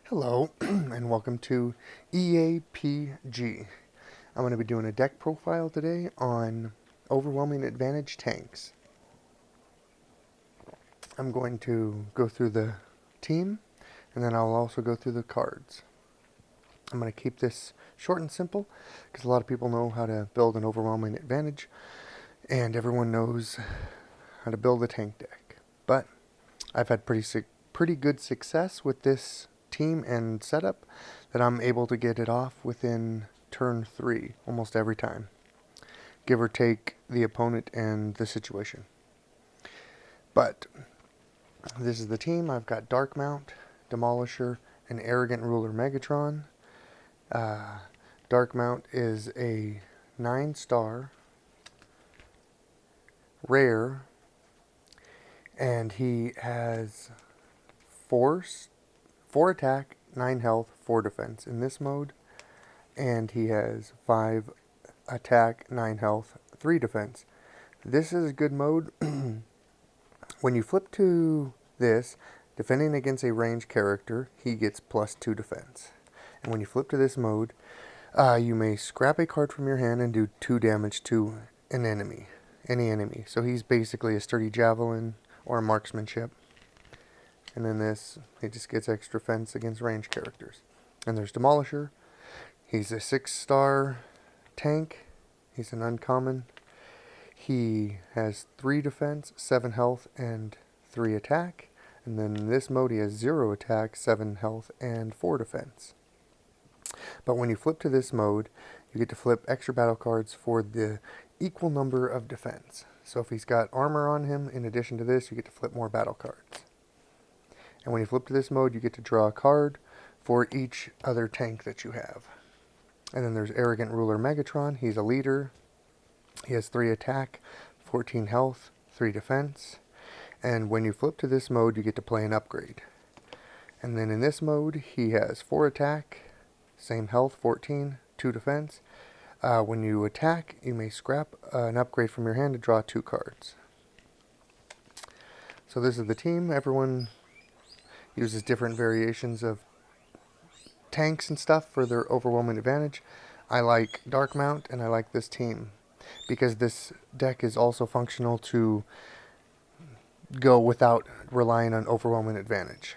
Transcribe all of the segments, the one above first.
Hello, and welcome to E.A.P.G. I'm going to be doing a deck profile today on Overwhelming Advantage tanks. I'm going to go through the team, and then I'll also go through the cards. I'm going to keep this short and simple, because a lot of people know how to build an Overwhelming Advantage, and everyone knows how to build a tank deck. But I've had pretty good success with this team and setup that I'm able to get it off within turn 3 almost every time, give or take the opponent and the situation. But this is the team. I've got Dark Mount, Demolisher, and Arrogant Ruler Megatron. Dark Mount is a 9-star rare, and he has 4 attack, 9 health, 4 defense in this mode, and he has 5 attack, 9 health, 3 defense. This is a good mode. When you flip to this, defending against a ranged character, he gets +2 defense. And when you flip to this mode, you may scrap a card from your hand and do 2 damage to an enemy, any enemy. So he's basically a sturdy javelin or a marksmanship. And then this, he just gets extra defense against ranged characters. And there's Demolisher. He's a 6-star tank. He's an uncommon. He has 3 defense, 7 health, and 3 attack. And then in this mode, he has 0 attack, 7 health, and 4 defense. But when you flip to this mode, you get to flip extra battle cards for the equal number of defense. So if he's got armor on him, in addition to this, you get to flip more battle cards. And when you flip to this mode, you get to draw a card for each other tank that you have. And then there's Arrogant Ruler Megatron. He's a leader. He has 3 attack, 14 health, 3 defense. And when you flip to this mode, you get to play an upgrade. And then in this mode, he has 4 attack, same health, 14, 2 defense. When you attack, you may scrap an upgrade from your hand to draw 2 cards. So this is the team. Everyone uses different variations of tanks and stuff for their Overwhelming Advantage. I like Dark Mount, and I like this team because this deck is also functional to go without relying on Overwhelming Advantage.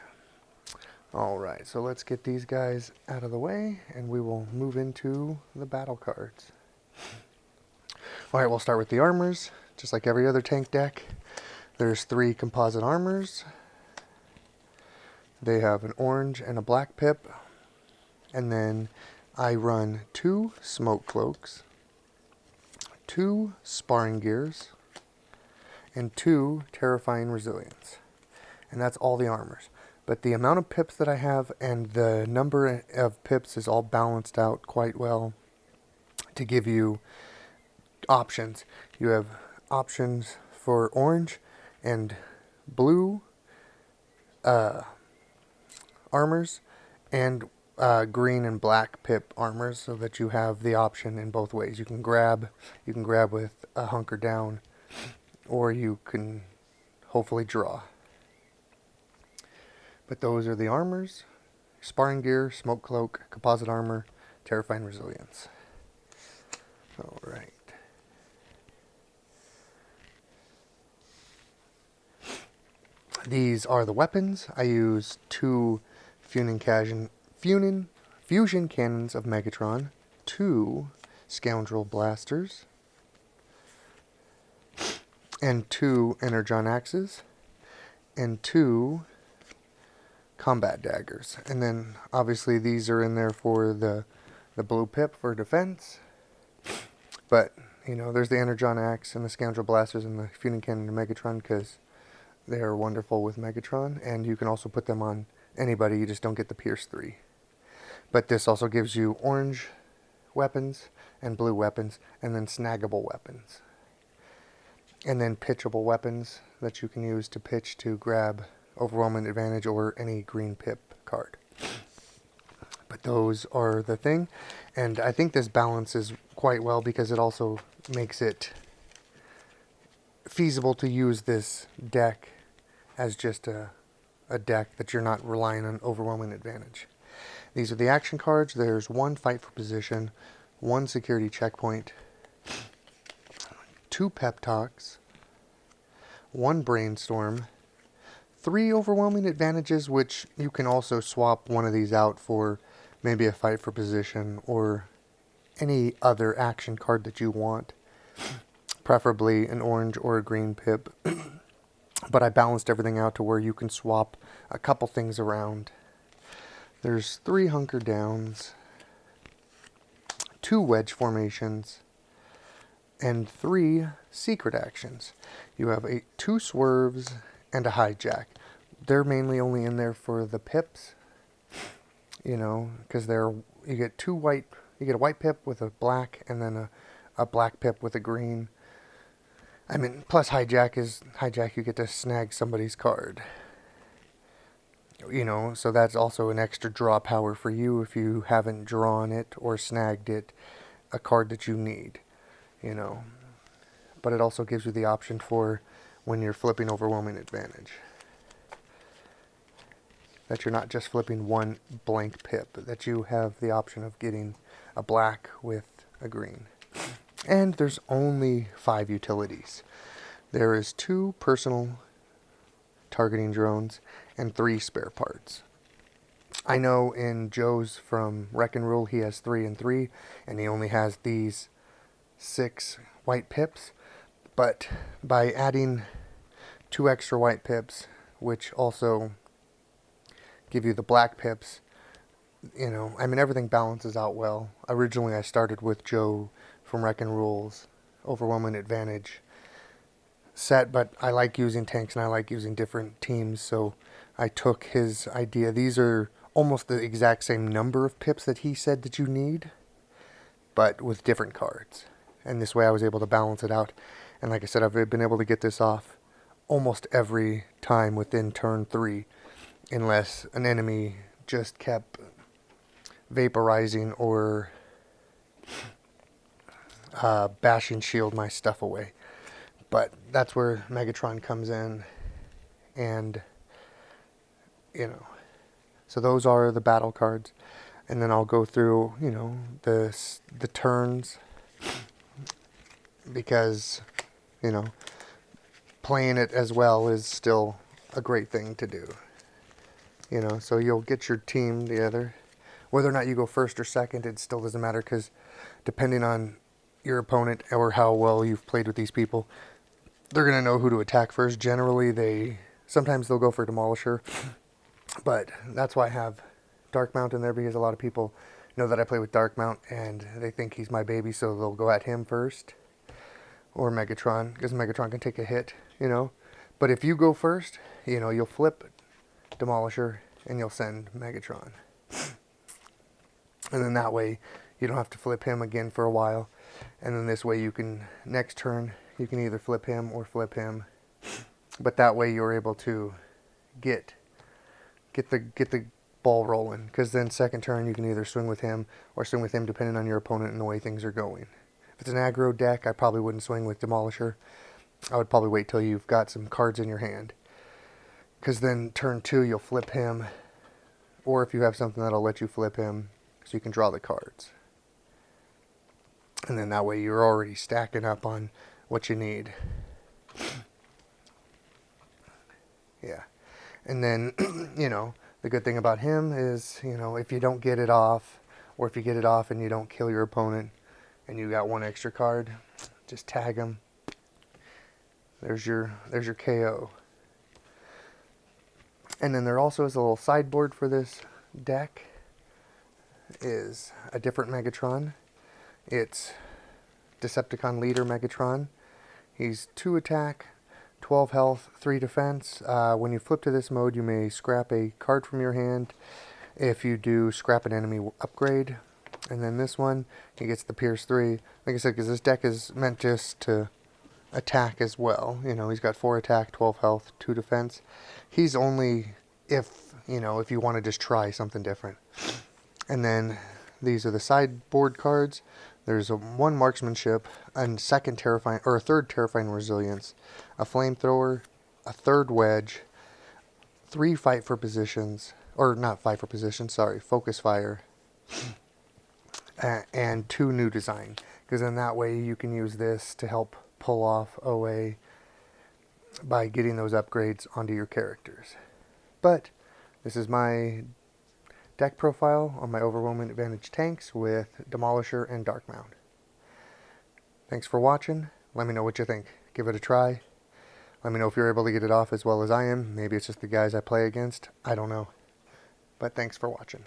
Alright, so let's get these guys out of the way, and we will move into the battle cards. Alright, we'll start with the armors. Just like every other tank deck, there's 3 composite armors. They have an orange and a black pip. And then I run 2 smoke cloaks, 2 sparring gears, and 2 terrifying resilience. And that's all the armors. But the amount of pips that I have and the number of pips is all balanced out quite well to give you options. You have options for orange and blue armors, and green and black pip armors, so that you have the option in both ways. You can grab with a hunker down, or you can hopefully draw. But those are the armors: sparring gear, smoke cloak, composite armor, terrifying resilience. Alright. These are the weapons. I use 2 fusion cannons of Megatron, 2 scoundrel blasters, and 2 energon axes, and 2 combat daggers. And then obviously these are in there for the blue pip for defense. But you know, there's the energon axe and the scoundrel blasters and the fusion cannon of Megatron because they are wonderful with Megatron, and you can also put them on anybody. You just don't get the Pierce 3. But this also gives you orange weapons and blue weapons, and then snaggable weapons. And then pitchable weapons that you can use to pitch to grab Overwhelming Advantage or any green pip card. But those are the thing. And I think this balances quite well because it also makes it feasible to use this deck as just a deck that you're not relying on overwhelming advantage. These are the action cards. There's 1 fight for position, 1 security checkpoint, 2 pep talks, 1 brainstorm, 3 overwhelming advantages, which you can also swap one of these out for maybe a fight for position or any other action card that you want, preferably an orange or a green pip. But I balanced everything out to where you can swap a couple things around. There's 3 hunker downs, 2 wedge formations, and 3 secret actions. You have 2 swerves and a hijack. They're mainly only in there for the pips, because you get a white pip with a black, and then a black pip with a green. I mean, plus hijack, you get to snag somebody's card. So that's also an extra draw power for you if you haven't drawn it or snagged it, a card that you need, But it also gives you the option for when you're flipping overwhelming advantage, that you're not just flipping 1 blank pip, that you have the option of getting a black with a green. And there's only 5 utilities. There is 2 personal targeting drones and 3 spare parts. I know in Joe's from Wreck and Rule he has 3 and 3, and he only has these 6 white pips. But by adding 2 extra white pips, which also give you the black pips, everything balances out well. Originally I started with Joe from Wreck and Rule's overwhelming advantage set, but I like using tanks and I like using different teams, so I took his idea. These are almost the exact same number of pips that he said that you need, but with different cards. And this way I was able to balance it out. And like I said, I've been able to get this off almost every time within turn 3, unless an enemy just kept vaporizing or bashing shield my stuff away. But that's where Megatron comes in, and so those are the battle cards, and then I'll go through the turns, because playing it as well is still a great thing to do. So you'll get your team together. Whether or not you go first or second, it still doesn't matter, because depending on your opponent or how well you've played with these people, they're going to know who to attack first. Generally, sometimes they'll go for Demolisher, but that's why I have Dark Mount in there, because a lot of people know that I play with Dark Mount, and they think he's my baby, so they'll go at him first, or Megatron, because Megatron can take a hit, But if you go first, you'll flip Demolisher, and you'll send Megatron. And then that way, you don't have to flip him again for a while. And then this way next turn, you can either flip him or flip him. But that way you're able to get the ball rolling. Because then second turn, you can either swing with him or swing with him depending on your opponent and the way things are going. If it's an aggro deck, I probably wouldn't swing with Demolisher. I would probably wait till you've got some cards in your hand. Because then turn 2, you'll flip him. Or if you have something that'll let you flip him, so you can draw the cards. And then that way you're already stacking up on what you need. Yeah. And then, the good thing about him is, if you don't get it off, or if you get it off and you don't kill your opponent, and you got 1 extra card, just tag him. There's your KO. And then there also is a little sideboard for this deck. Is a different Megatron. It's Decepticon Leader Megatron. He's 2 attack, 12 health, 3 defense. When you flip to this mode, you may scrap a card from your hand. If you do, scrap an enemy upgrade. And then this one, he gets the Pierce 3. Like I said, because this deck is meant just to attack as well. He's got 4 attack, 12 health, 2 defense. He's only if you want to just try something different. And then these are the sideboard cards. There's a 1 marksmanship, a second terrifying, or a third terrifying resilience, a flamethrower, a third wedge, 3 fight for positions, or not fight for positions, sorry, focus fire, and 2 new design. Because in that way you can use this to help pull off OA by getting those upgrades onto your characters. But this is my deck profile on my Overwhelming Advantage tanks with Demolisher and Dark Mound. Thanks for watching. Let me know what you think. Give it a try. Let me know if you're able to get it off as well as I am. Maybe it's just the guys I play against. I don't know. But thanks for watching.